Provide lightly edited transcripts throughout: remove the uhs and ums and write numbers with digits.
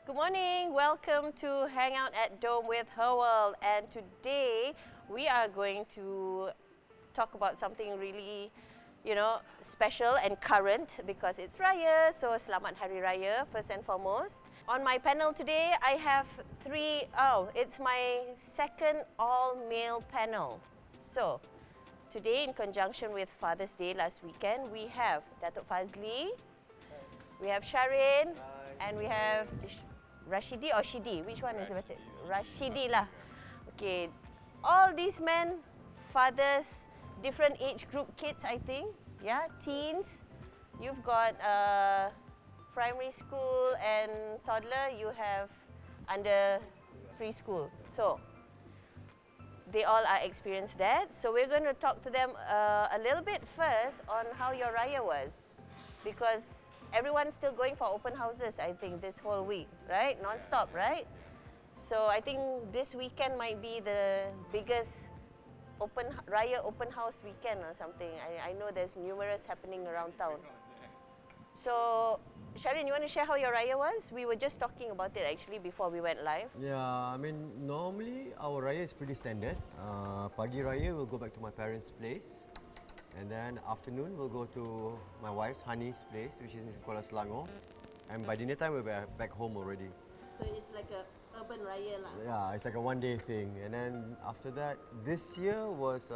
Good morning, welcome to Hangout at Dome with Her World, and today we are going to talk about something really, special and current because it's Raya, so Selamat Hari Raya first and foremost. On my panel today, I have it's my second all-male panel. So, today in conjunction with Father's Day last weekend, we have Dato Fazley, we have Sha'arin, and we have Rashidi or Shidi? Which one is better? Rashidi lah. Okay, all these men, fathers, different age group kids, I think. Yeah, teens. You've got primary school and toddler. You have under preschool. So they all are experienced that. So we're going to talk to them a little bit first on how your Raya was, because everyone's still going for open houses, I think, this whole week, right? Non-stop, right? So I think this weekend might be the biggest Raya open house weekend or something. I know there's numerous happening around town. So, Sha'arin, you want to share how your Raya was? We were just talking about it actually before we went live. Yeah, I mean, normally our Raya is pretty standard. Pagi Raya, we'll go back to my parents' place. And then afternoon, we'll go to my wife's, Hani's place, which is in Kuala Selangor. And by dinner time, we'll be back home already. So it's like a urban Raya lah. Yeah, it's like a one-day thing. And then after that, this year was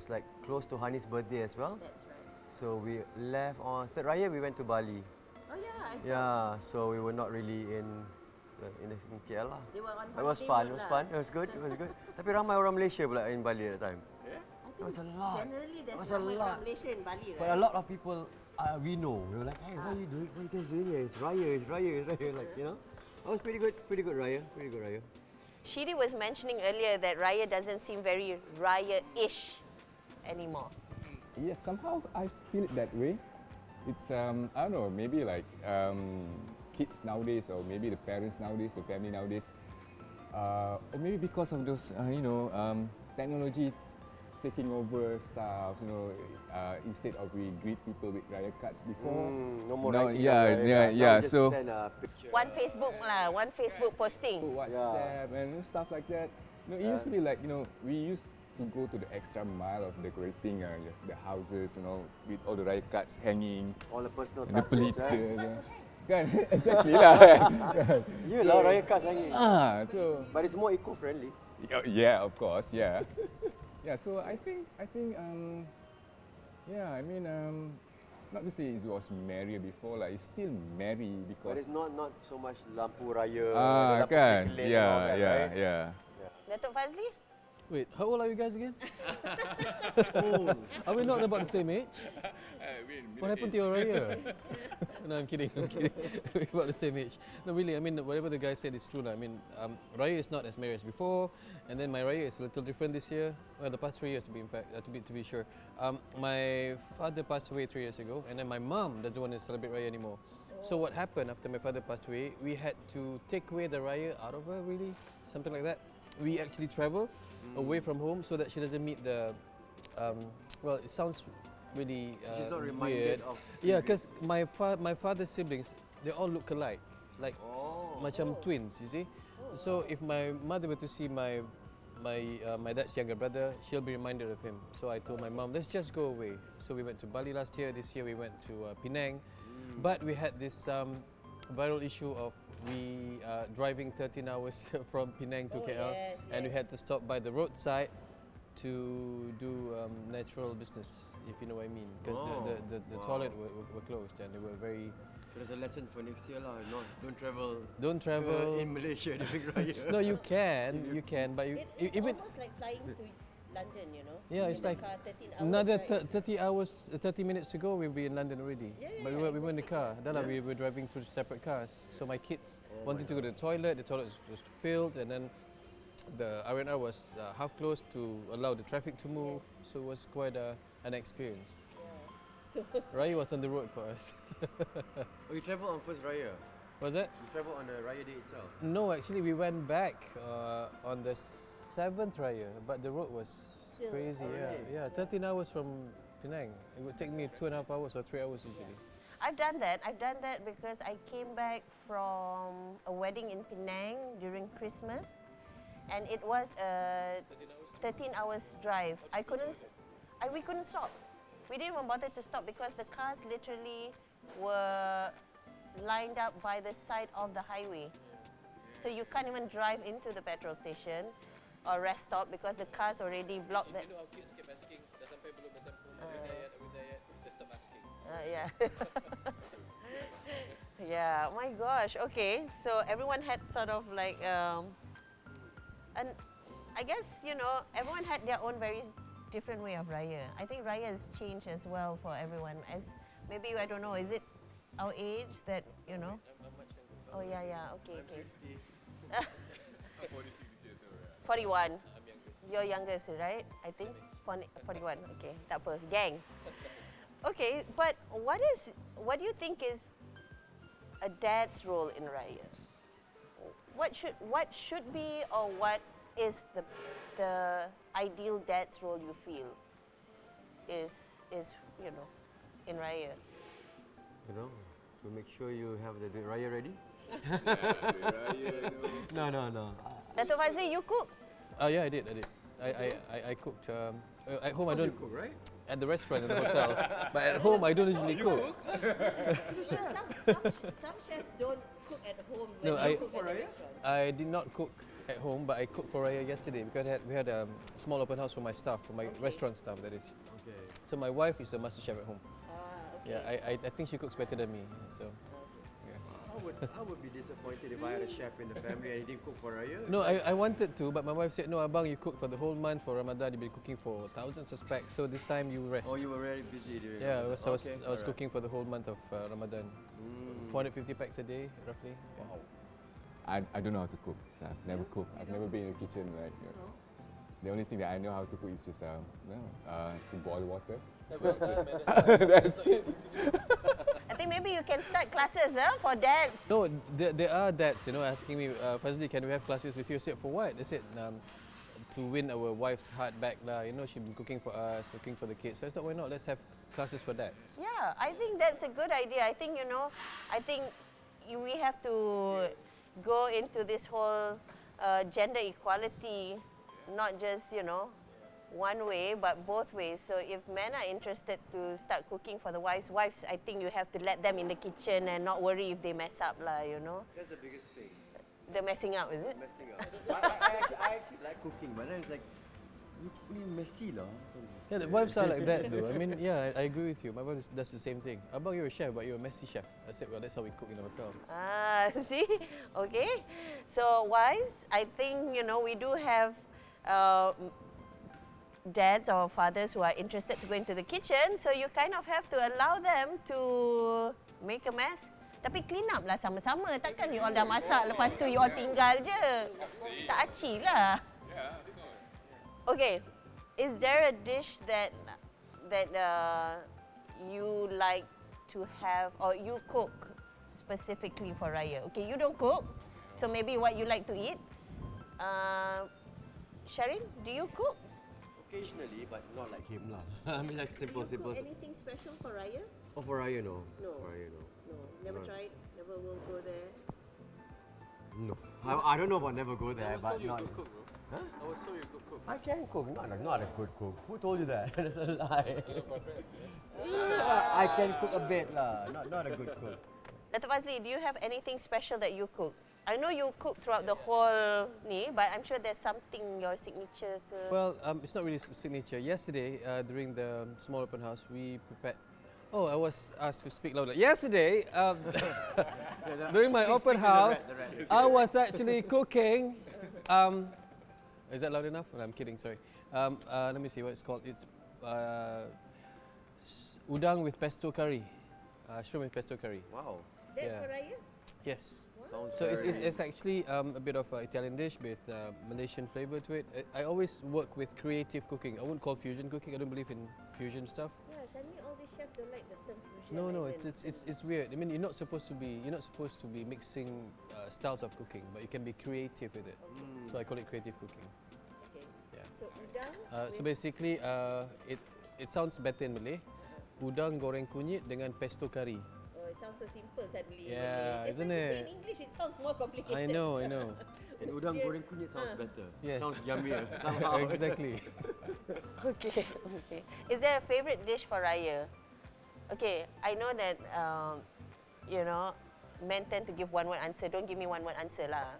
like close to Hani's birthday as well. That's right. So we left on third Raya, we went to Bali. Oh yeah, I saw. Yeah, so we were not really in KL lah. They were on It was fun, it was fun, it was good, it was good. Tapi ramai orang Malaysia pula in Bali at the time. It was a lot. Generally, there's a ramai lot. orang Malaysia in Bali, right? But a lot of people we know. We were like, hey, what are you doing? What are you guys doing here? It's Raya, it's Raya, it's Raya. Like, you know? It was pretty good Raya, pretty good Raya. Shidi was mentioning earlier that Raya doesn't seem very Raya-ish anymore. Yes, somehow I feel it that way. It's, I don't know, maybe like kids nowadays, or maybe the parents nowadays, the family nowadays, or maybe because of those, technology taking over stuff, instead of we greet people with Raya cards before. No more now, writing. yeah. So send a picture. One Facebook posting. WhatsApp and stuff like that. Usually we used to go to the extra mile of decorating just the houses and all, with all the Raya cards hanging. All the personal And the touches, pelita. Kan? Exactly lah. You lah Raya cards hanging. So. But it's more eco-friendly. Yeah, of course, yeah. Yeah, so I think, not to say it was merrier before, like it's still merry because. But it's not so much lampu raya. Lampu kan? kelip and all that, right? Yeah. Dato Fazley? Wait, how old are you guys again? Are we not about the same age? What happened to your Raya? No, I'm kidding. We're about the same age. No, really, I mean, whatever the guy said is true. I mean, Raya is not as merry as before, and then my Raya is a little different this year. Well, the past 3 years, to be sure. My father passed away 3 years ago, and then my mom doesn't want to celebrate Raya anymore. So what happened after my father passed away? We had to take away the Raya out of her, really, something like that. We actually travel away from home so that she doesn't meet the. Well, it sounds really She's not weird. reminded of. Yeah, because my father's siblings, they all look alike, like macam twins, you see. So if my mother were to see my dad's younger brother, she'll be reminded of him. So I told my mom, let's just go away. So we went to Bali last year. This year we went to Penang, but we had this viral issue of we driving 13 hours from Penang to KL, and we had to stop by the roadside to do natural business, if you know what I mean, because the toilet were closed and they were very. So there's a lesson for next year lah. Don't travel in Malaysia during Raya. No, you can, but It's even almost like flying to London, Yeah, it's like 13 hours, another right? 30 minutes to go, we'll be in London already. But we were in the car. Then we were driving two separate cars. So my kids wanted to go to the toilet was filled, and then the R&R was half closed to allow the traffic to move. So it was quite an experience. Raya was on the road for us. You travel on first Raya? Was that? You travel on the Raya day itself? No, actually we went back on the 7th Raya, but the road was crazy. Yeah, 13 hours from Penang. It would take me 2.5 hours or 3 hours usually. I've done that. I've done that because I came back from a wedding in Penang during Christmas, and it was a 13 hours drive. We couldn't stop. We didn't even bother to stop because the cars literally were lined up by the side of the highway. So you can't even drive into the petrol station or rest stop because the cars already blocked that. You know how kids keep asking, dah sampai belum, dah sampai belum, are we there yet? They stop asking. Yeah. Yeah, oh my gosh. Okay, so everyone had sort of like, and I guess, you know, everyone had their own very different way of Raya. I think Raya has changed as well for everyone. As maybe, I don't know, is it our age that, you know? I'm much younger. Oh yeah, okay. 50. I'm 46 this year, so 41. I'm youngest. You're youngest, right? I think 41. Okay, tak apa, gang. Okay, but what do you think is a dad's role in Raya? What should be, or what is the ideal dad's role you feel is you know, in Raya? You know, to make sure you have the Raya ready. yeah. No. Dato Fazley, you cook? Yeah, I did. I cooked at home. I don't You cook, right? at the restaurant and the hotels, but at home I don't usually cook. Some chefs don't cook at home. No, when they I- cook at the restaurant. I did not cook at home, but I cooked for Raya yesterday because we had a small open house for my staff, for my restaurant staff, that is. Okay. So my wife is the master chef at home. Okay. Yeah, I think she cooks better than me. So I would be disappointed if I had a chef in the family and he didn't cook for Raya. no, I wanted to, but my wife said, no, Abang, you cook for the whole month for Ramadan. You've been cooking for thousands of packs, so this time you rest. Oh, you were very busy during Yeah, I Ramadan. was Okay, I was alright. cooking for the whole month of Ramadan. 450 packs a day, roughly. Wow. I don't know how to cook. So I've never cooked. I've never been in the kitchen. Like, you know. The only thing that I know how to cook is just to boil water. That's it. I think maybe you can start classes for dads. No, there are dads, you know, asking me, Fazli, can we have classes with you? I said, for what? They said, to win our wife's heart back. You know, she's been cooking for us, cooking for the kids. So I thought, why not? Let's have classes for dads. Yeah, I think that's a good idea. I think, you know, we have to go into this whole gender equality, not just, you know, one way, but both ways. So if men are interested to start cooking for the wives, I think you have to let them in the kitchen and not worry if they mess up, you know. That's the biggest thing. The messing up, is it? Messing up. I actually like cooking, but then it's like, you messy lah. Yeah, the wives are like that though. I mean, yeah, I agree with you. My wife does the same thing. Abang, you're a chef, but you're a messy chef. I said, well, that's how we cook in the hotel. See? Okay. So wives, I think, you know, we do have dads or fathers who are interested to go into the kitchen, so you kind of have to allow them to make a mess. Tapi clean up lah sama-sama. Takkan you all dah masak, lepas tu you all tinggal je. Tak aci lah. Okay. Is there a dish that you like to have, or you cook specifically for Raya? Okay, you don't cook, so maybe what you like to eat. Sha'arin, do you cook? Occasionally, but not like him lah. I mean, like simple. anything special for Raya? Oh, for Raya, no. No. For Raya, no. No, never No. tried. Never will go there. No. I don't know about never go there, but not. cook, bro. Huh? I was so you good cook. I can cook, not a good cook. Who told you that? That's a lie. I can cook a bit lah, not a good cook. Dato Fazley, do you have anything special that you cook? I know you cook throughout the whole ni, but I'm sure there's something your signature ke. Well, it's not really signature. Yesterday, during the small open house, we prepared. Oh, I was asked to speak louder. Yesterday, during my open house, I was actually cooking. Is that loud enough? No, I'm kidding. Sorry. Let me see what it's called. It's udang with pesto curry. Shrimp with pesto curry. Wow. That's yeah. for Raya? Yes. Sounds So very it's actually a bit of an Italian dish with Malaysian flavour to it. I always work with creative cooking. I wouldn't call fusion cooking. I don't believe in fusion stuff. Yeah, suddenly all these chefs don't like the term fusion. No, it's weird. I mean, you're not supposed to be mixing styles of cooking, but you can be creative with it. So I call it creative cooking. Okay. Yeah. So udang. So basically, it sounds better in Malay. Udang goreng kunyit dengan pesto curry. sounds so simple suddenly. Yeah, Malay. isn't Just when you say it? in English, it sounds more complicated. I know, I know. And udang goreng kunyit sounds better. Yes. Sounds yummier somehow. Exactly. Okay, okay. Is there a favorite dish for Raya? Okay, I know that you know, men tend to give one-word answer. Don't give me one-word answer lah.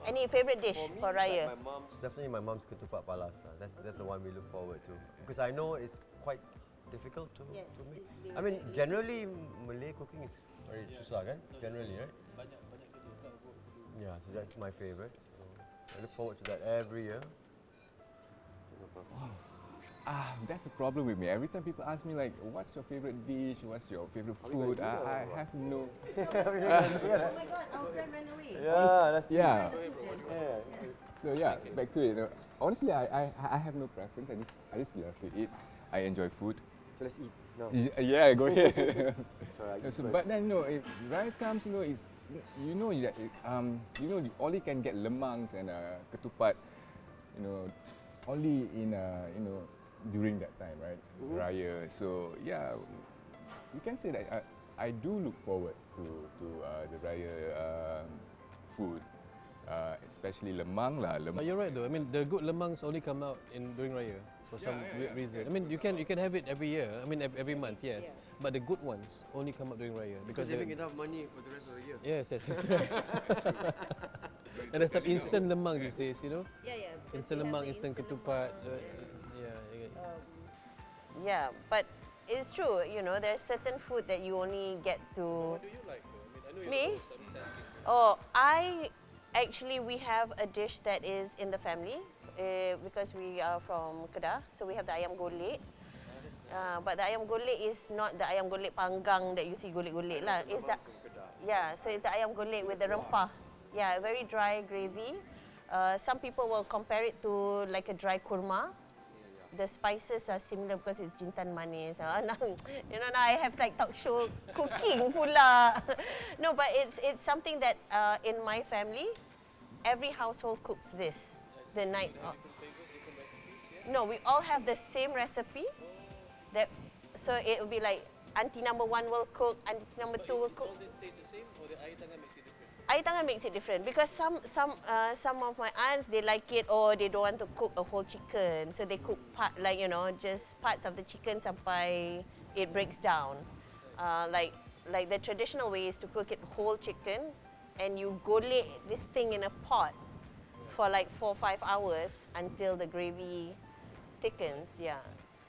Any favorite dish for Raya? Like my mom's, definitely my mom's ketupat palas. That's the one we look forward to because I know it's quite difficult to make. it's very, I mean, very generally Malay cooking is very susah kan? Generally, right? Yeah, so that's my favorite. So I look forward to that every year. That's the problem with me. Every time people ask me like, what's your favorite dish? What's your favorite food? I have no. Oh my God, our friend ran away. Yeah, that's Yeah. yeah. So yeah, back to it. Honestly, I have no preference. I just love to eat. I enjoy food. So let's eat now. Yeah, go ahead. Sorry, I eat So, first. but then if Raya comes, it's that all you can get lemangs and ketupat, only in during that time, right? Raya. So yeah, you can say that I do look forward to the Raya food, especially lemang lah. But you're right though. I mean, the good lemangs only come out during Raya for some weird reason. I mean, you can have it every year. I mean, every month, yes. But the good ones only come out during Raya Because they're- having enough money for the rest of the year. Yes, that's right. And there's some instant lemang these days, you know. Yeah, yeah. because Instant we have lemang, the instant instant ketupat. lemang, Yeah. yeah, but it's true, you know, there's certain food that you only get to. What do you like though? I mean, I know you're Me? the host, I'm just asking. Oh, we have a dish that is in the family because we are from Kedah, so we have the ayam golek. But the ayam golek is not the ayam golek panggang that you see golek-golek lah. It's the so it's the ayam golek with the rempah. Yeah, very dry gravy. Some people will compare it to like a dry kurma. The spices are similar because it's jintan manis. Now I have like talk show cooking pula. No, but it's something that in my family, every household cooks this the night of. No, we all have the same recipe. So it will be like auntie number 1 will cook, auntie number 2 will cook. All they taste the same or the air tangan makes it different? Air tangan makes it different because some of my aunts they like it or they don't want to cook a whole chicken, so they cook just parts of the chicken sampai it breaks down. Like the traditional way is to cook it whole chicken, and you golek this thing in a pot for like 4-5 hours until the gravy thickens. Yeah.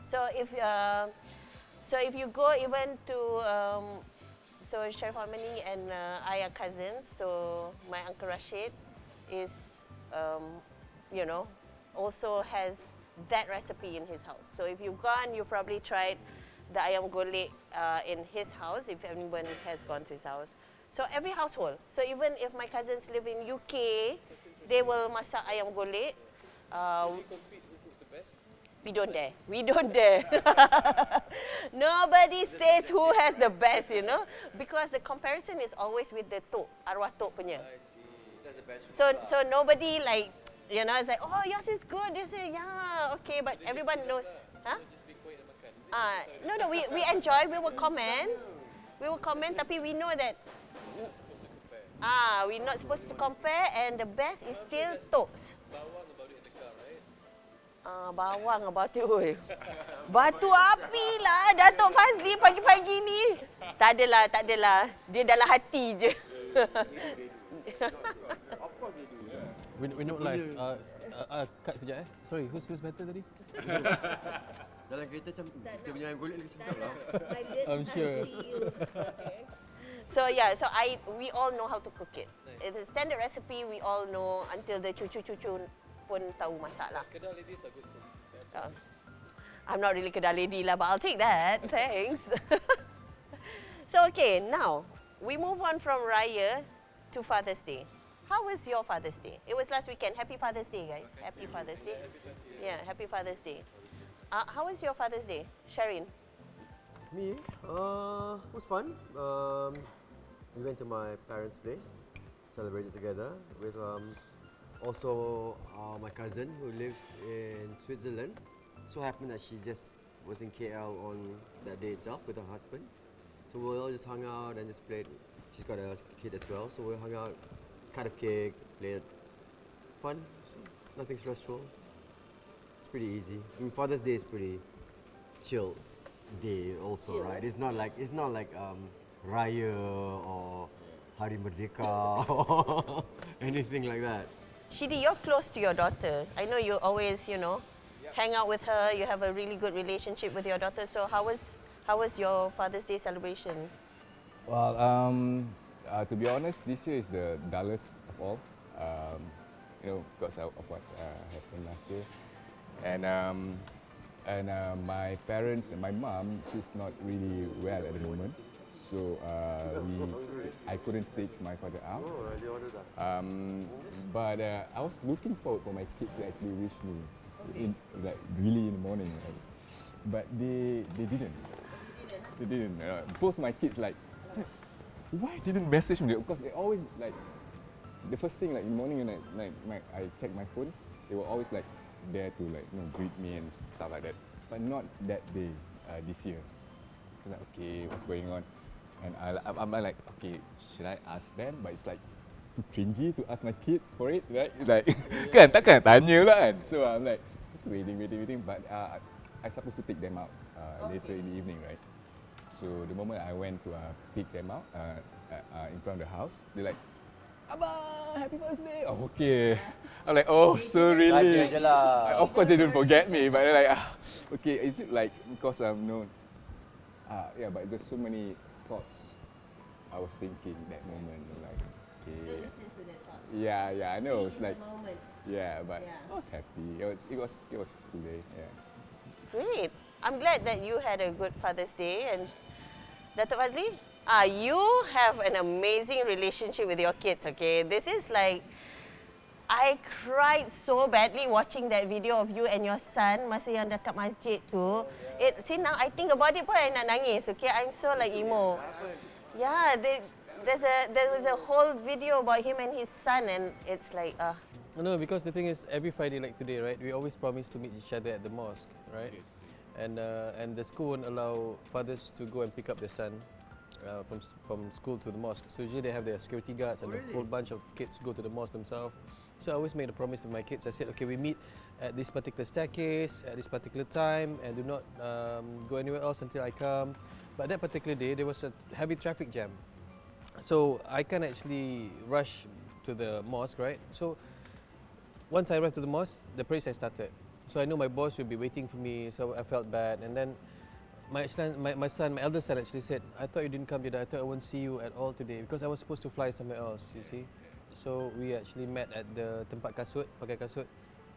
So if you go even to so Chef Harmony and I are cousins. So my uncle Rashid is also has that recipe in his house. So if you've gone, you probably tried the ayam golek in his house. If anyone has gone to his house, so every household. So even if my cousins live in UK, they will masak ayam golek. We compete who cooks the best? We don't dare. We don't dare. Nobody says who has the best, because the comparison is always with the tok, arwah tok punya. That's the best. So nobody it's like, oh, yours is good. They say, yeah, okay, but everyone knows. Huh? Just be quiet and makan. No, we enjoy. We will comment. Tapi we know that You're not supposed to compare. we're not supposed to compare, and the best is still toks. Bawang about it in the car, right? Bawang batu. Batu api lah Dato Fazley pagi-pagi ni. Tak adalah. Dia dalam hati je. Of course they do. We not live. Cut sekejap Sorry, who's better tadi? Dalam kereta macam kita punya ayam golek lagi sedap lah. I'm sure. So we all know how to cook it. It's a standard recipe. We all know until the cucu-cucu pun tahu masak lah. Kedah ladies are good cooks. I'm not really Kedah lady lah, but I'll take that. Thanks. So okay, now we move on from Raya to Father's Day. How was your Father's Day? It was last weekend. Happy Father's Day, guys. Happy Father's Day. Yeah, happy Father's Day. How was your Father's Day, Sha'arin? Me? It was fun. We went to my parents' place, celebrated together with also my cousin who lives in Switzerland. So happened that she just was in KL on that day itself with her husband. So we all just hung out and just played. She's got a kid as well, so we hung out, cut a cake, played. Fun, nothing stressful. It's pretty easy. I mean, Father's Day is pretty chill day also, Chill. right? It's not like Raya or Hari Merdeka or anything like that. Shidi, you're close to your daughter. I know you always, hang out with her. You have a really good relationship with your daughter. So how was your Father's Day celebration? Well, to be honest, this year is the dullest of all. Because of what happened last year, and my parents and my mom, she's not really well at the moment, so I couldn't take my father out. But I was looking forward for my kids to actually wish me, really in the morning, right? But they didn't. They didn't. Both my kids why didn't message me? Because they always the first thing in the morning when I check my phone, they were always there to greet me and stuff like that. But not that day this year. I was like, okay, what's going on? And I'm like, okay, should I ask them? But it's too cringy to ask my kids for it, right? Kan takkan tanya lah kan. So I'm just waiting. But I supposed to take them out later in the evening, right? So the moment I went to pick them out in front of the house, they're like, Abang, happy Father's Day. Oh, okay. I'm like, oh, so really? Saja je lah. Of course they don't forget me, but they're like, okay, is it because no? Yeah, but there's so many thoughts I was thinking that moment. Okay. Don't listen to the thoughts. Yeah, I know. It's moment. yeah, but Yeah. I was happy. It was a cool day. Yeah. Great. I'm glad that you had a good Father's Day. And Dato Fazley, you have an amazing relationship with your kids, okay? This is I cried so badly watching that video of you and your son masa yang dekat masjid tu. See now I think about it pun I nak nangis, okay? I'm so emo. Yeah, there was a whole video about him and his son and it's No, because the thing is, every Friday like today, right, we always promise to meet each other at the mosque, right? And the school won't allow fathers to go and pick up their son from school to the mosque. So usually they have their security guards and a whole bunch of kids go to the mosque themselves. So I always made a promise to my kids. I said, okay, we meet at this particular staircase at this particular time and do not go anywhere else until I come. But that particular day, there was a heavy traffic jam. So I can't actually rush to the mosque, right? So once I arrived to the mosque, the prayer had started. So I know my boss will be waiting for me, so I felt bad. And then my elder son actually said, I thought you didn't come today, I thought I won't see you at all today because I was supposed to fly somewhere else, you see. So we actually met at the tempat kasut, pakai kasut.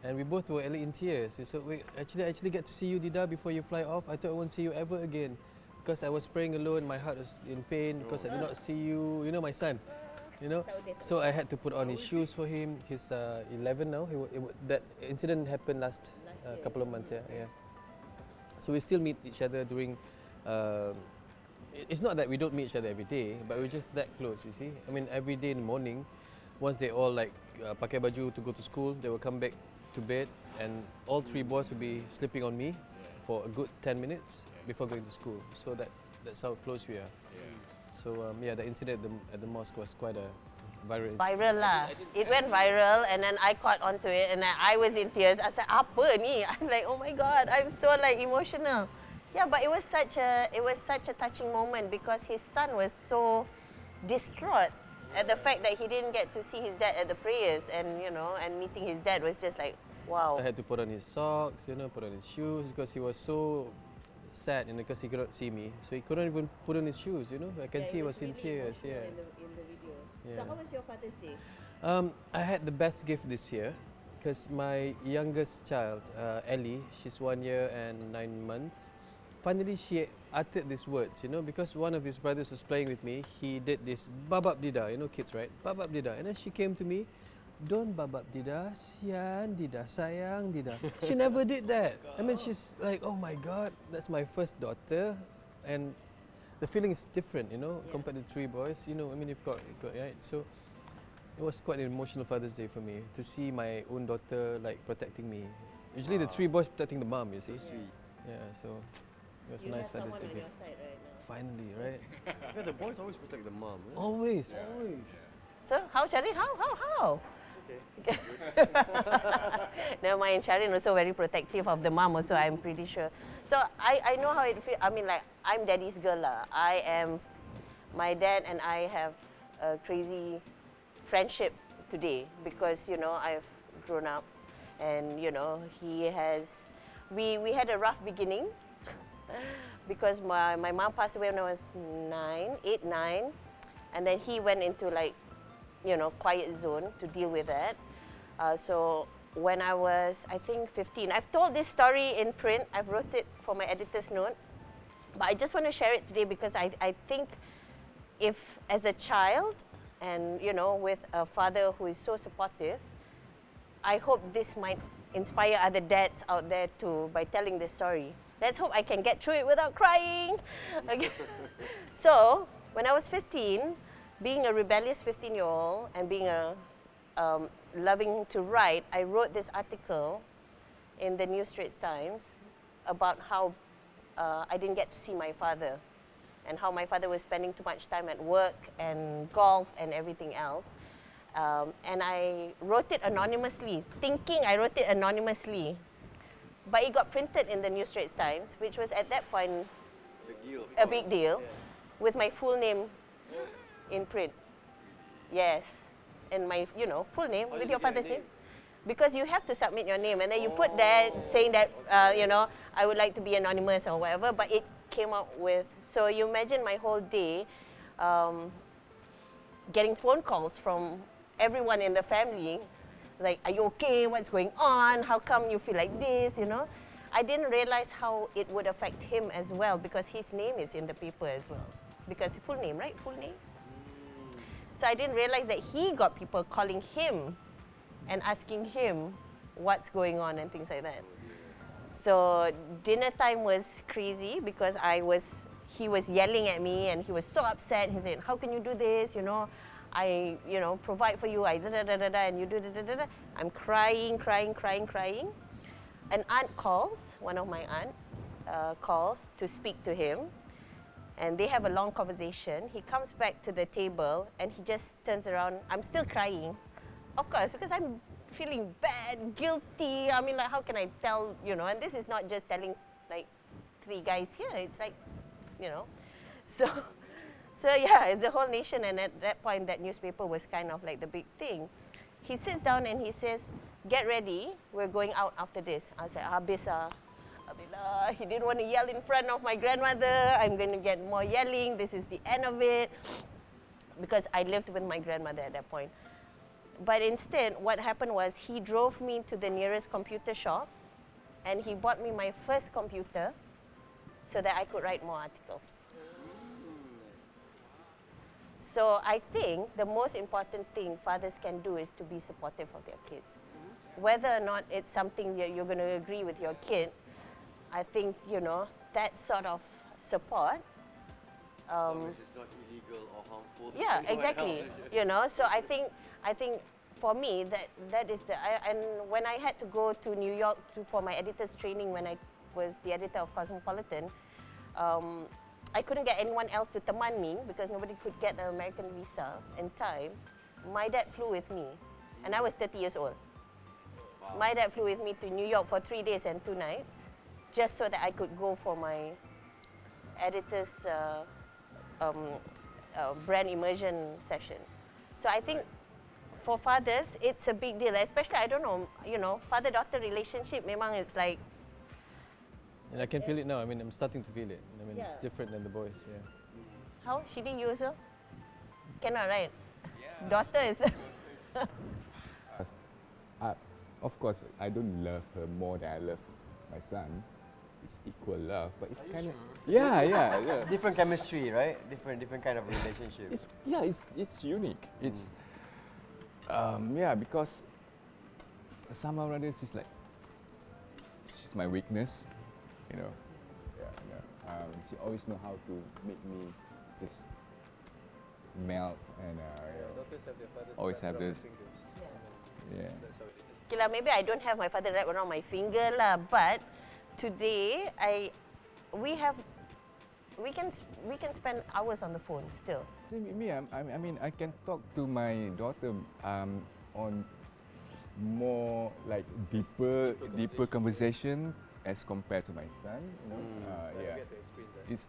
And we both were in tears. So we actually get to see you, Dida, before you fly off. I thought I won't see you ever again. Because I was praying alone, my heart was in pain because I did not see you, my son. So I had to put on his shoes for him. He's 11 now. That incident happened last couple of months. Yeah. So we still meet each other during. It's not that we don't meet each other every day, but we're just that close. You see, I mean, every day in the morning, once they all pakai baju to go to school, they will come back to bed, and all three boys will be sleeping on me for a good 10 minutes before going to school. So that's how close we are. So the incident at the mosque was quite a viral. Viral lah. It went viral and then I caught onto it and then I was in tears. I said, apa ni? I'm like, oh my God, I'm so emotional. Yeah, but it was such a touching moment because his son was so distraught at the fact that he didn't get to see his dad at the prayers and and meeting his dad was just wow. So I had to put on his socks, put on his shoes because he was so sad because he could not see me. So he couldn't even put on his shoes, I can see he was in tears. Yeah. In the video. Yeah. So how was your Father's Day? I had the best gift this year because my youngest child, Ellie, she's 1 year and 9 months. Finally, she uttered these words, because one of his brothers was playing with me. He did this babab dida, kids, right? Babab dida. And then she came to me, don't babab dida, sian dida, sayang dida. She never did that. I mean, she's like, oh my God, that's my first daughter. And the feeling is different, compared to three boys. I mean, you've got right? So it was quite an emotional Father's Day for me to see my own daughter protecting me. Usually the three boys protecting the mom, you see. Sweet. Yeah, so it was a nice Father's Day. You have someone on your side right now. finally, right? Yeah, the boys always protect the mom. Yeah? Always. So how, Sha'arin? How? Okay. Never mind, Sha'arin also very protective of the mom also, I'm pretty sure. So I know how it feels. I mean, like, I'm daddy's girl lah. My dad and I have a crazy friendship today because, you know, I've grown up and, you know, he has, we had a rough beginning because my mom passed away when I was 9, and then he went into, like, you know, quiet zone to deal with that. So when I was, I think, 15, I've told this story in print. I've wrote it for my editor's note, but I just want to share it today because I think if, as a child, and, you know, with a father who is so supportive, I hope this might inspire other dads out there too by telling this story. Let's hope I can get through it without crying. Okay. So when I was 15, being a rebellious 15-year-old and being a loving to write, I wrote this article in the New Straits Times about how I didn't get to see my father and how my father was spending too much time at work and golf and everything else. And I wrote it anonymously, thinking I wrote it anonymously. But it got printed in the New Straits Times, which was at that point a big deal, with my full name in print. Yes, and my, you know, full name with your father's name. Because you have to submit your name, and then you put that saying that, you know, I would like to be anonymous or whatever, but it came out with, so you imagine my whole day getting phone calls from everyone in the family, like, are you okay, what's going on, how come you feel like this, you know. I didn't realize how it would affect him as well because his name is in the paper as well. Because full name, right? Full name. So I didn't realize that he got people calling him and asking him what's going on and things like that. So dinner time was crazy because he was yelling at me and he was so upset. He said, how can you do this? You know, I, you know, provide for you, I da-da-da-da-da, and you do da-da-da-da. I'm crying. An aunt calls, one of my aunt calls to speak to him. And they have a long conversation. He comes back to the table and he just turns around. I'm still crying, of course, because I'm feeling bad, guilty. I mean, like, how can I tell, you know? And this is not just telling, like, 3 guys here. It's like, you know. So yeah, it's the whole nation. And at that point, that newspaper was kind of like the big thing. He sits down and he says, get ready. We're going out after this. I said, habis ah. He didn't want to yell in front of my grandmother. I'm going to get more yelling. This is the end of it. Because I lived with my grandmother at that point. But instead, what happened was he drove me to the nearest computer shop and he bought me my first computer so that I could write more articles. So I think the most important thing fathers can do is to be supportive of their kids. Whether or not it's something that you're going to agree with your kid, I think, you know, that sort of support. As long as it's not illegal or harmful. Yeah, exactly. You know, so I think for me that is and when I had to go to New York for my editor's training when I was the editor of Cosmopolitan, I couldn't get anyone else to teman me because nobody could get the American visa in time. My dad flew with me, and I was 30 years old. Wow. My dad flew with me to New York for 3 days and 2 nights, just so that I could go for my editor's brand immersion session. So I think for fathers, it's a big deal, especially, I don't know, you know, father-daughter relationship, memang it's like. And I can feel it now. I mean, I'm starting to feel it. I mean, it's Yeah. different than the boys. Yeah. How? Shidi, you also? Cannot, right? Yeah. Daughters. Of course, I don't love her more than I love my son. It's equal love, but it's kind of yeah. Different chemistry, right? Different kind of relationship. It's unique. It's because somehow or other she's my weakness, you know. She always know how to make me just melt and Daughters have their fathers always wrapped have around this. their fingers. Yeah. That's how it is. Okay lah, maybe I don't have my father wrapped around my finger lah, but today we have we can spend hours on the phone still. Same with me. I mean, I can talk to my daughter on more like deeper conversation as compared to my son. You know, it's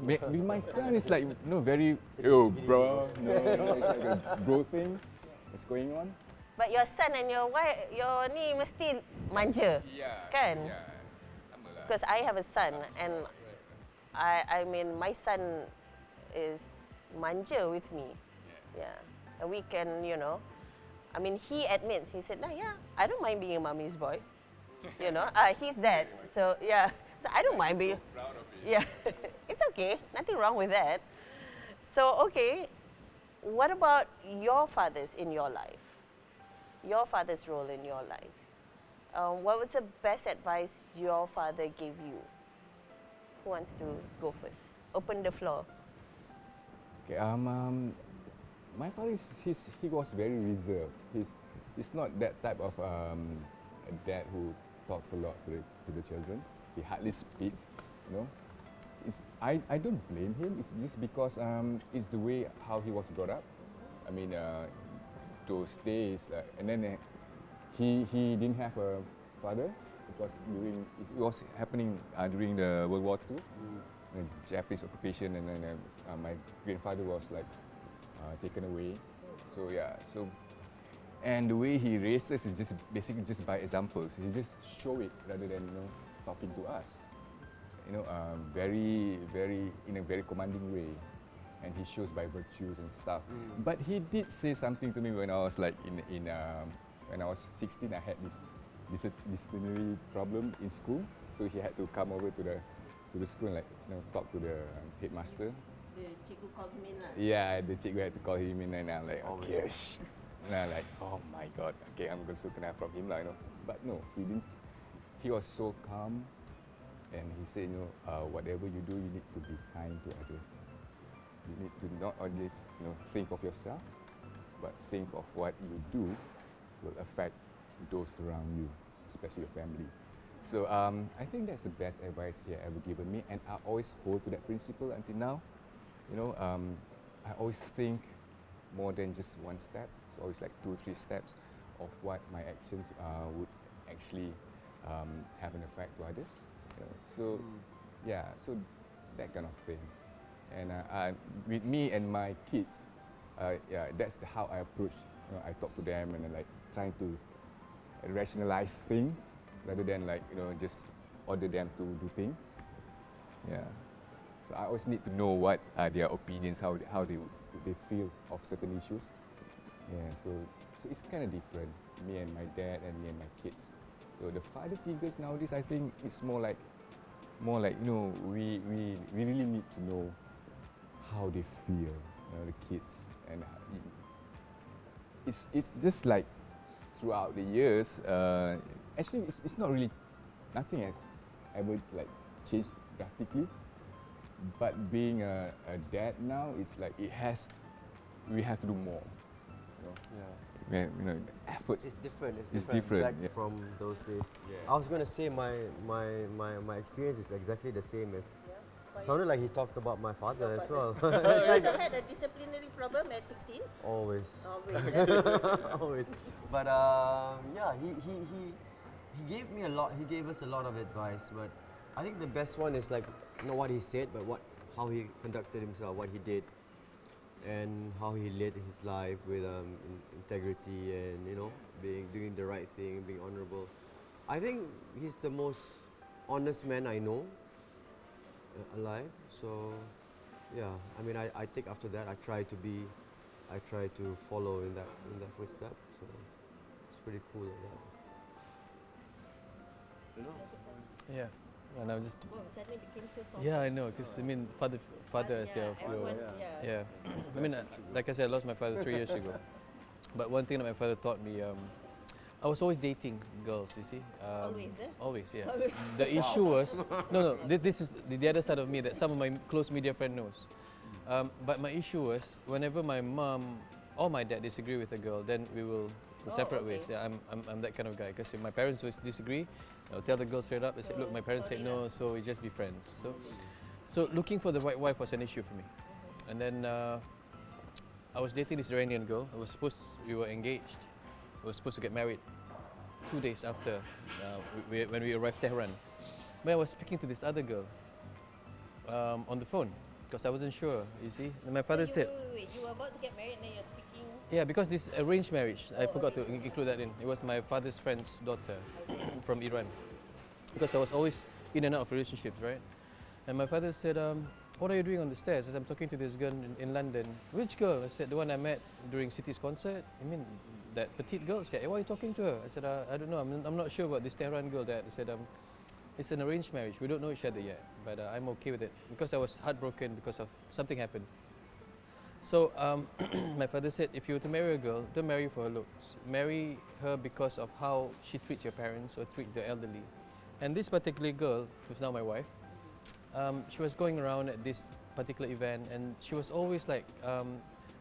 with my son. It's like very bro, like a bro thing that's going on. But your son and your wife, your ni mesti manja, kan? Sama lah. Because I have a son and I mean my son is manja with me. Yeah. And we can, I mean he admits, he said, yeah, I don't mind being a mommy's boy. He's that. So yeah. So I don't mind being Proud of it. Yeah. It's okay. Nothing wrong with that. So okay, what about your fathers in your life? Your father's role in your life. What was the best advice your father gave you? Who wants to go first? Open the floor. Okay, my father he was very reserved. He's not that type of a dad who talks a lot to the children. He hardly speaks, I don't blame him. It's just because it's the way how he was brought up. I mean, those days, and then he didn't have a father because it was happening during the World War II, the Japanese occupation, and then my grandfather was taken away. So yeah, and the way he raised us is just basically just by examples. He just show it rather than talking to us. Very in a very commanding way, and he shows by virtues and stuff. But he did say something to me when I was when I was 16. I had this disciplinary problem in school, so he had to come over to the school and talk to the headmaster. The cikgu called him in lah. Yeah, the cikgu had to call him in, and I'm like, okay, and I'm like, oh my god, okay, I'm going to kena from him lah, But no, he didn't. He was so calm, and he said, whatever you do, you need to be kind to others. You need to not only think of yourself, but think of what you do will affect those around you, especially your family. So I think that's the best advice he ever given me, and I always hold to that principle until now. I always think more than just one step. It's always like 2-3 steps of what my actions would actually have an effect to others. So yeah, so that kind of thing. And with me and my kids, that's how I approach. I talk to them and trying to rationalize things rather than just order them to do things. Yeah. So I always need to know what are their opinions, how they feel of certain issues. Yeah. So it's kind of different. Me and my dad and me and my kids. So the father figures nowadays, I think it's more like we really need to know how they feel, the kids, and it's just like throughout the years. Actually, it's not really, nothing has ever changed drastically. But being a dad now, it's we have to do more. Yeah. Efforts. It's different. It's different, back yeah. from those days. Yeah. I was going to say my experience is exactly the same as. Sounded like he talked about my father as well. You also had a disciplinary problem at 16? Always. Always. But yeah, he gave me a lot. He gave us a lot of advice. But I think the best one is not what he said, but how he conducted himself, what he did, and how he led his life with integrity and doing the right thing, being honorable. I think he's the most honest man I know alive. So yeah, I mean, I take after that. I try to follow in that footstep. So it's pretty cool. Yeah. And I just. Wong suddenly became so soft. Yeah, I know. Because I mean, father is there. Yeah. I mean, like I said, I lost my father 3 years ago. But one thing that my father taught me, I was always dating girls. You see. Always, eh? Always, yeah. The issue was no. This is the other side of me that some of my close media friend knows. But my issue was whenever my mom or my dad disagree with a girl, then we will go separate ways. Yeah, I'm that kind of guy. Because if my parents always disagree, I'll tell the girl straight up. I say, look, my parents said no, so we just be friends. So So looking for the right wife was an issue for me. And then I was dating this Iranian girl. We were engaged. We were supposed to get married 2 days after when we arrived Tehran. But I was speaking to this other girl on the phone because I wasn't sure, you see. And my father said, Wait, you were about to get married and then you're speaking. yeah, because this arranged marriage, I forgot to include that in. It was my father's friend's daughter from Iran. Because I was always in and out of relationships, right? And my father said, what are you doing on the stairs? I said, I'm talking to this girl in London. Which girl? I said, the one I met during City's concert. I mean, that petite girl. She said, hey, why are you talking to her? I said, I don't know. I'm not sure about this Tehran girl. Dad. I said, it's an arranged marriage. We don't know each other yet, but I'm okay with it because I was heartbroken because of something happened. So my father said, if you were to marry a girl, don't marry for her looks. Marry her because of how she treats your parents or treat the elderly. And this particular girl, who's now my wife, she was going around at this particular event and she was always like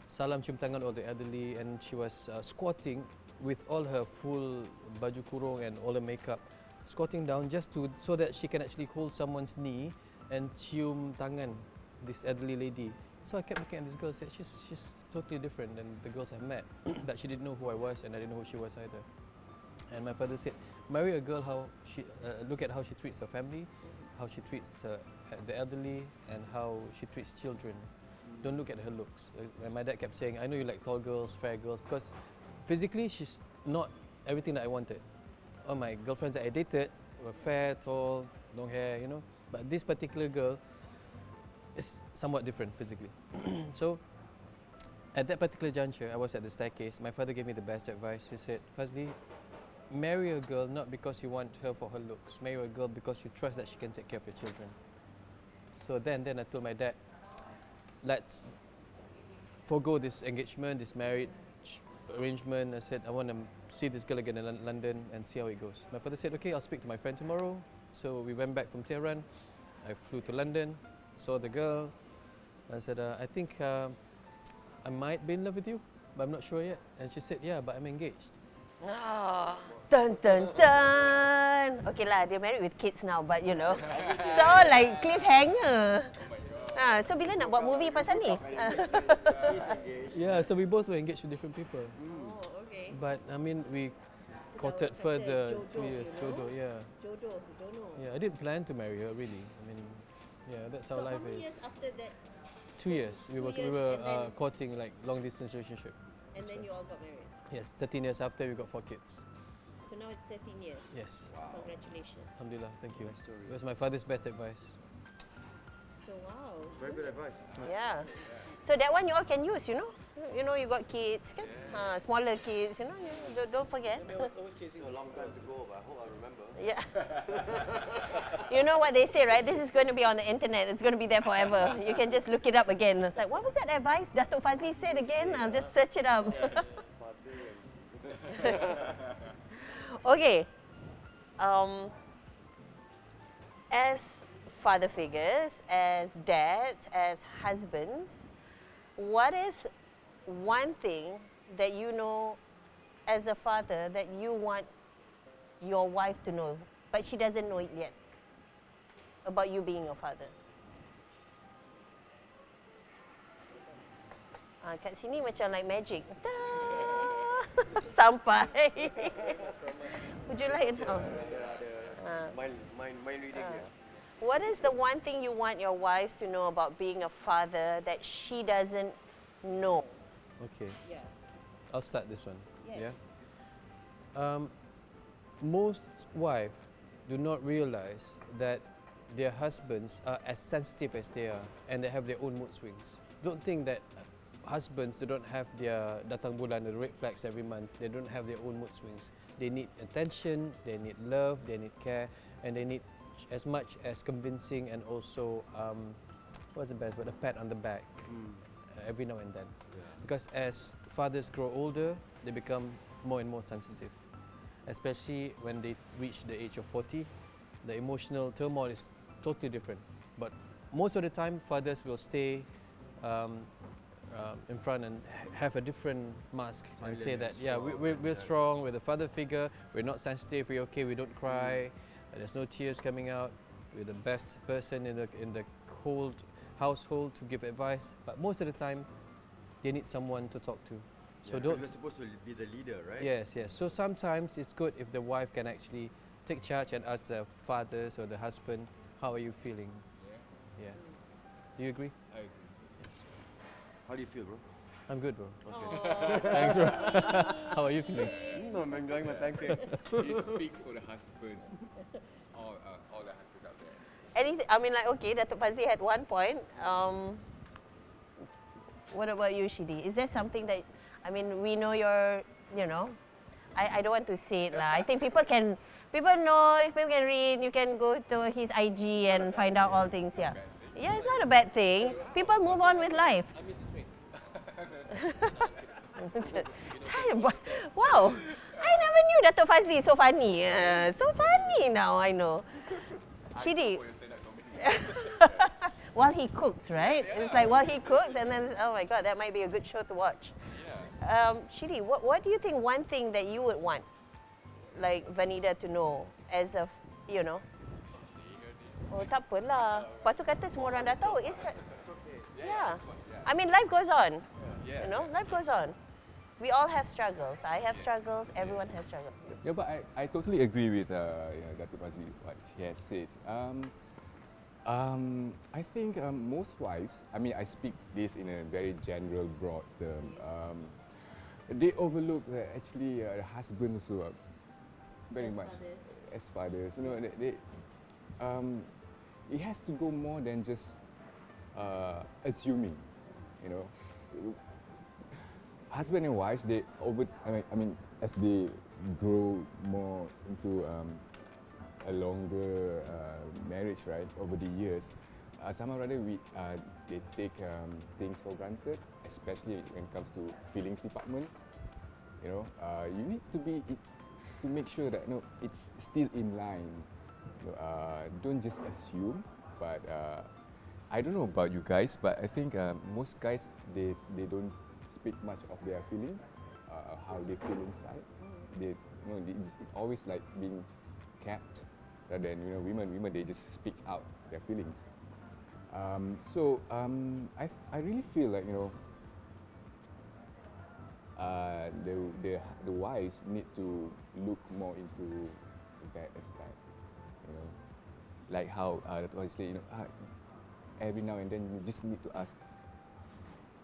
salam cium tangan all the elderly, and she was squatting with all her full baju kurung and all her makeup, squatting down just so that she can actually hold someone's knee and cium tangan this elderly lady. So I kept looking at this girl and said, she's totally different than the girls I've met. That she didn't know who I was and I didn't know who she was either. And my father said, marry a girl look at how she treats her family, how she treats the elderly, and how she treats children. Don't look at her looks. And my dad kept saying, I know you like tall girls, fair girls, because physically she's not everything that I wanted. All my girlfriends that I dated were fair, tall, long hair, you know. But this particular girl is somewhat different physically. So at that particular juncture, I was at the staircase. My father gave me the best advice. He said, Fazli, marry a girl not because you want her for her looks. Marry a girl because you trust that she can take care of your children. So then I told my dad, let's forego this engagement, this marriage arrangement. I said, I want to see this girl again in London and see how it goes. My father said, okay, I'll speak to my friend tomorrow. So we went back from Tehran. I flew to London, saw the girl. I said, I think I might be in love with you, but I'm not sure yet. And she said, yeah, but I'm engaged. Oh, dun dun dun. Okay lah, they're married with kids now, but you know, so like cliffhanger. So bila nak buat movie pasal ni? Yeah, so we both were engaged to different people. Oh, okay. But I mean, we courted further 2 years. Jodoh, yeah. Jodoh, don't know. Yeah, I didn't plan to marry her really. I mean, yeah, that's how life So how many is. years after that? 2 years. We were courting like long distance relationship. And then you all got married. Yes, 13 years after we got 4 kids. So now it's 13 years. Yes. Wow. Congratulations. Alhamdulillah, thank you. It was my father's best advice. So wow. Very good advice. Yeah. So that one you all can use, you know. You know you got kids, kan? Smaller kids, you know. Don't forget. I was always chasing A long time to go, but I hope I remember. Yeah. You know what they say, right? This is going to be on the internet. It's going to be there forever. You can just look it up again. It's like, what was that advice Dato Fazley said again? I'll just search it up. Okay. As father figures, as dads, as husbands, what is one thing that you know as a father that you want your wife to know, but she doesn't know it yet, about you being your father? Kat sini macam like magic. Sampai. Would you like it? Oh. Mind reading here. What is the one thing you want your wives to know about being a father that she doesn't know? Okay, Yeah. I'll start this one. Yes. Yeah. Most wives do not realize that their husbands are as sensitive as they are, and they have their own mood swings. Don't think that husbands, they don't have their datang bulan, the red flags every month. They don't have their own mood swings. They need attention, they need love, they need care, and they need as much as convincing and also, what's the best word, a pat on the back every now and then. Yeah. Because as fathers grow older, they become more and more sensitive. Especially when they reach the age of 40, the emotional turmoil is totally different. But most of the time, fathers will stay in front and have a different mask and say that, yeah, we're strong, we're the father figure, we're not sensitive, we're okay, we don't cry, there's no tears coming out, we're the best person in the whole household to give advice, but most of the time, they need someone to talk to. So don't. You're supposed to be the leader, right? Yes, yes. So sometimes it's good if the wife can actually take charge and ask the fathers or the husband, "How are you feeling?" Yeah. Do you agree? I agree. How do you feel, bro? I'm good, bro. Okay. Thanks, bro. How are you feeling? I'm enjoying my pancake. He speaks for the husbands, all the husbands out there. Anything? I mean, like, okay, Dato Fazley had one point. What about you, Shidi? Is there something that, I mean, we know you're, you know, I don't want to say it lah. I think people know, people can read. You can go to his IG and find out all things. Yeah, yeah, it's not a bad thing. People move on with life. I miss the train. Wow, I never knew Dato Fazley so funny. So funny now I know. Shidi. While he cooks, right? It's like while he cooks, and then oh my god, that might be a good show to watch. Shidi, what do you think? One thing that you would want, like Vanida, to know as a, you know? Oh, tak apalah. Lepas tu kata semua orang dah tahu. It's okay. yeah. I mean, life goes on. Yeah. You know, life goes on. We all have struggles. I have struggles. Everyone has struggles. Yeah, but I totally agree with Dato Fazley, what she has said. I think most wives, I mean, I speak this in a very general, broad term. They overlook that actually the husband also very As much fathers. as fathers. You know, it has to go more than just assuming. You know, husband and wives, I mean, as they grow more into a longer marriage, right, over the years, somehow or other they take things for granted, especially when it comes to feelings department. You know, you need to make sure that it's still in line. Don't just assume, but I don't know about you guys, but I think most guys they don't speak much of their feelings, how they feel inside. It's always like being kept, rather than women they just speak out their feelings. I really feel like the wives need to look more into that aspect. Like how Dato' Fazley, every now and then you just need to ask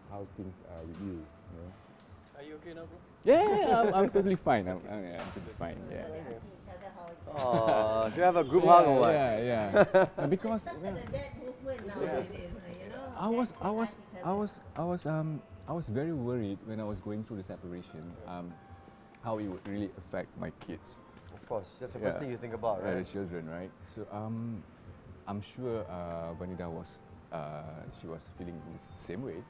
how things are with you. Are you okay now, bro? Yeah, I'm totally fine. I'm totally fine. Yeah. Oh, do you have a group hug or what? Yeah. Because I was very worried when I was going through the separation, how it would really affect my kids. Of course, that's the first thing you think about, right? The children, right? So I'm sure Vanida was feeling the same way.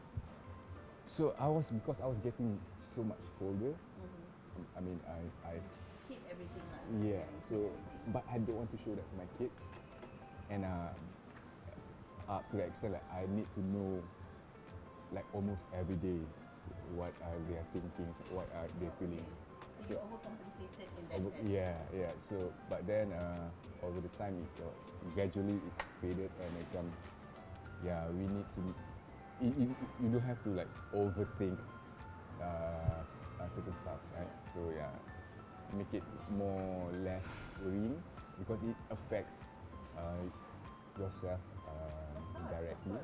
So because I was getting so much colder. I mean, I Keep everything like yeah. So, but I don't want to show that to my kids, and up to the extent like I need to know, like almost every day, what are their thinking, what are their feelings. So you overcompensated in that sense. Yeah. So, but then over the time, gradually it's faded and we need to. You don't have to like overthink certain stuff, right? So make it less worrying because it affects yourself directly.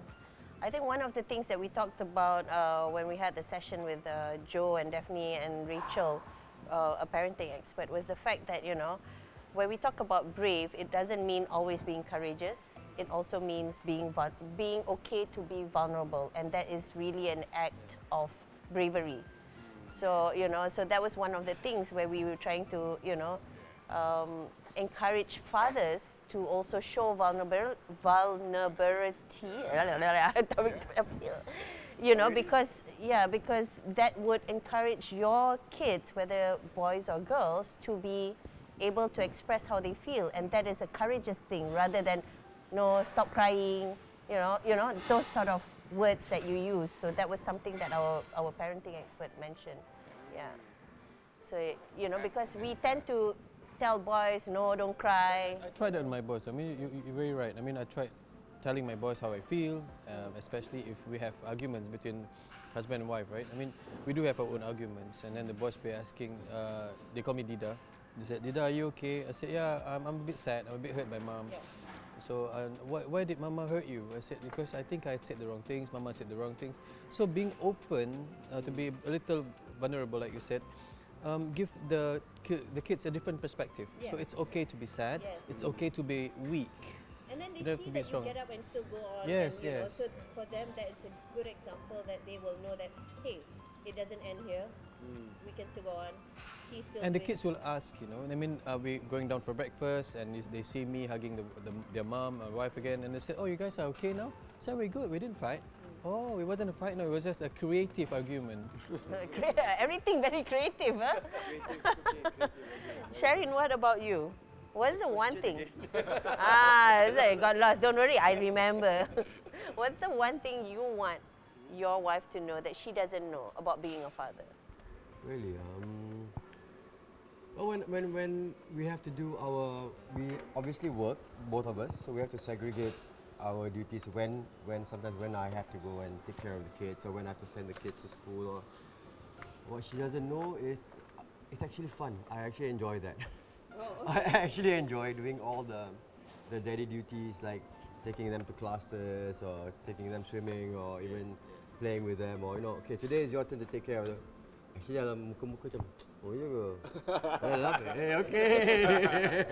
I think one of the things that we talked about when we had the session with Joe and Daphne and Rachel, a parenting expert, was the fact that when we talk about brave, it doesn't mean always being courageous. It also means being okay to be vulnerable, and that is really an act of bravery. So so that was one of the things where we were trying to encourage fathers to also show vulnerability. Because that would encourage your kids, whether boys or girls, to be able to express how they feel, and that is a courageous thing rather than no, stop crying, those sort of words that you use. So that was something that our parenting expert mentioned. Yeah. So, because we tend to tell boys, no, don't cry. I tried that with my boys. I mean, you're very right. I mean, I tried telling my boys how I feel, especially if we have arguments between husband and wife, right? I mean, we do have our own arguments, and then the boys be asking, they call me Dida. They said, Dida, are you okay? I said, yeah, I'm a bit sad, I'm a bit hurt by mom. Yeah. So, why did mama hurt you? I said, because I think I said the wrong things, mama said the wrong things. So being open, to be a little vulnerable, like you said, give the kids a different perspective. Yeah. So it's okay to be sad, Yes. it's okay to be weak. And then they You don't have see to be that strong. you get up and still go on. Yes, and, you know, yes. so for them, that is a good example that they will know that, hey, it doesn't end here. We can still go on. He's still And the doing- kids will ask, you know, I mean, we going down for breakfast and they see me hugging their mom or wife again, and they say, oh, you guys are okay now? I said, we're good, we didn't fight. Oh, it wasn't a fight, no, it was just a creative argument. Everything very creative, huh? Sha'arin, what about you? What's the one thing? I got lost. Don't worry, I remember. What's the one thing you want your wife to know that she doesn't know about being a father? Really? Well, when we have to do we obviously work, both of us, so we have to segregate our duties sometimes when I have to go and take care of the kids, or when I have to send the kids to school, or what she doesn't know is it's actually fun. I actually enjoy that. Oh, I actually enjoy doing all the daddy duties, like taking them to classes or taking them swimming or even playing with them, or okay, today is your turn to take care of them. Actually dalam muka-muka macam, oh ya ke? Okay.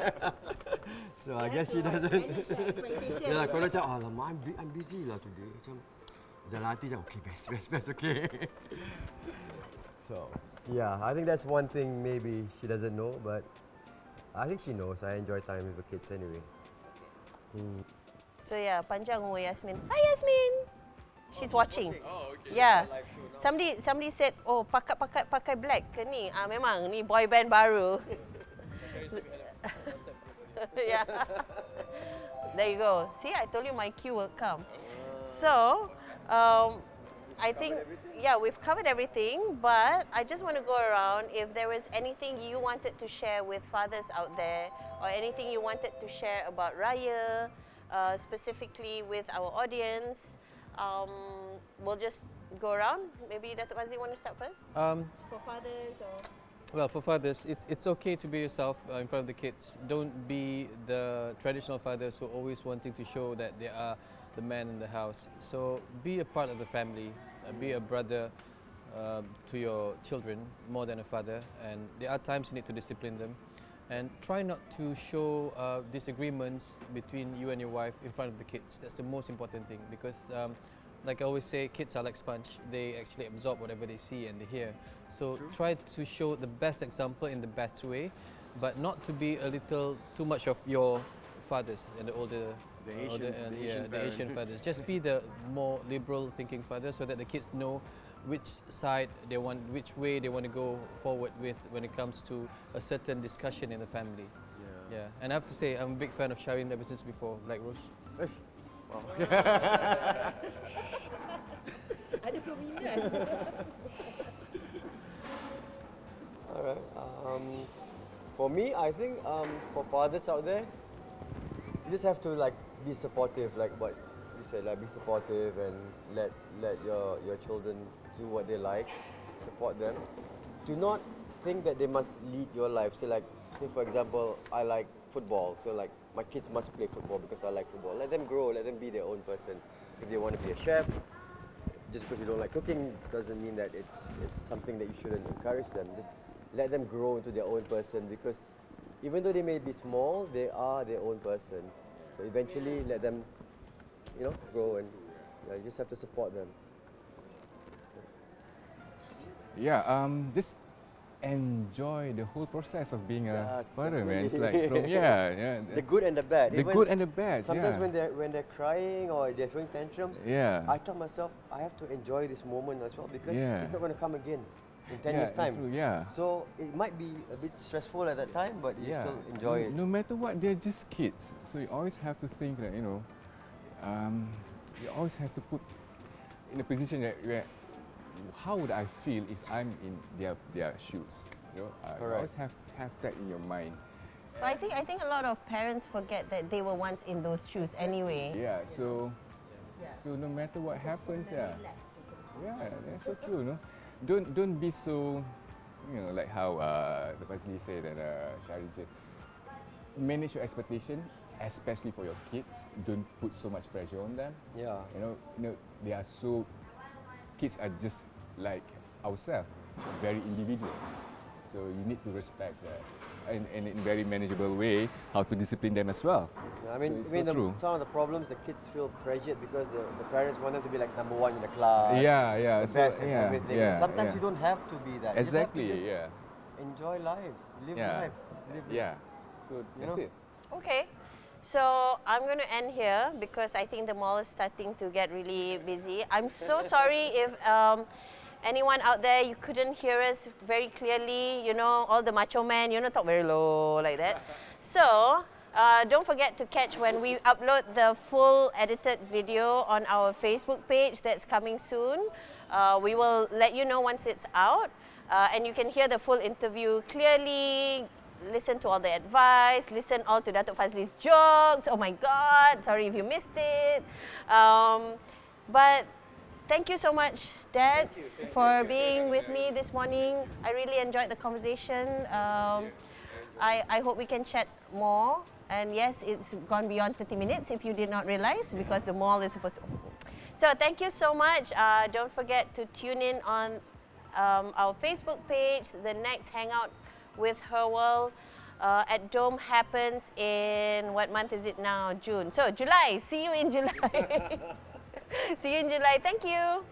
So I guess she doesn't. Manage your expectations. Yalah, kalau macam, alamak, I'm busy lah today. Macam, dalam hati macam, okay, best, okay. So, yeah, I think that's one thing maybe she doesn't know, but I think she knows. I enjoy time with the kids anyway. So yeah, panjang umur Yasmin. Hi Yasmin. She's watching. Oh, okay. Yeah. Somebody said, oh pakai black ke ni? Memang ni boy band baru. Yeah. There you go. See, I told you my cue will come. So, I think, yeah, we've covered everything, but I just want to go around if there was anything you wanted to share with fathers out there, or anything you wanted to share about Raya, specifically with our audience. We'll just go around. Maybe Dato Fazley, want to start first? For fathers or... Well, for fathers, it's okay to be yourself in front of the kids. Don't be the traditional fathers who are always wanting to show that they are the man in the house. So be a part of the family, be a brother to your children more than a father, and there are times you need to discipline them. And try not to show disagreements between you and your wife in front of the kids. That's the most important thing, because like I always say, kids are like sponge. They actually absorb whatever they see and they hear. So try to show the best example in the best way, but not to be a little too much of your fathers and the older, the Asian fathers. Just be the more liberal thinking father, so that the kids know which side they want, which way they want to go forward with when it comes to a certain discussion in the family. Yeah. And I have to say, I'm a big fan of Sha'arin ever since before, like Rose. Ada peminat. Alright. For me, I think for fathers out there, you just have to be supportive, like what you said, be supportive and let your children do what they like, support them. Do not think that they must lead your life. Say for example, I like football, so my kids must play football because I like football. Let them grow, let them be their own person. If they want to be a chef, just because you don't like cooking doesn't mean that it's something that you shouldn't encourage them. Just let them grow into their own person, because even though they may be small, they are their own person. So eventually let them, grow, and you just have to support them. Yeah, just enjoy the whole process of being a father, man. It's definitely. from The good and the bad. the Even good and the bad. sometimes yeah. when they're crying or they're throwing tantrums, Yeah. I tell myself I have to enjoy this moment as well, because Yeah. it's not going to come again in 10 Yeah, years' time. it's true, yeah. So it might be a bit stressful at that time, but you still enjoy it. No matter what, they're just kids. So you always have to think that, you always have to put in a position where how would I feel if I'm in their shoes? You always have that in your mind. But I think a lot of parents forget that they were once in those shoes anyway. Yeah, so no matter what happens, yeah, that's so true. No, don't be so, like how the Fazli said and Sha'arin said. Manage your expectation, especially for your kids. Don't put so much pressure on them. Yeah. They are so. Kids are just like ourselves, very individual. So you need to respect that, and in a very manageable way, how to discipline them as well. I mean, So it's so true. some of the problems, the kids feel pressured because the parents want them to be like number one in the class. Yeah. The So best and everything. Sometimes you don't have to be that. Exactly. You just have to enjoy life, live life. Just live it. Yeah. So that's it. Okay. So I'm going to end here because I think the mall is starting to get really busy. I'm so sorry if anyone out there, you couldn't hear us very clearly. All the macho men, talk very low like that. So don't forget to catch when we upload the full edited video on our Facebook page that's coming soon. We will let you know once it's out. And you can hear the full interview clearly. Listen to all the advice, listen all to Dato Fazli's jokes. Oh my God, sorry if you missed it. But thank you so much, Dads, for being with me this morning. I really enjoyed the conversation. I hope we can chat more. And yes, it's gone beyond 30 minutes if you did not realize because the mall is supposed to open. So thank you so much. Don't forget to tune in on our Facebook page. The next Hangout with Her World at Dome happens in, what month is it now? June. So July. See you in July. See you in July. Thank you.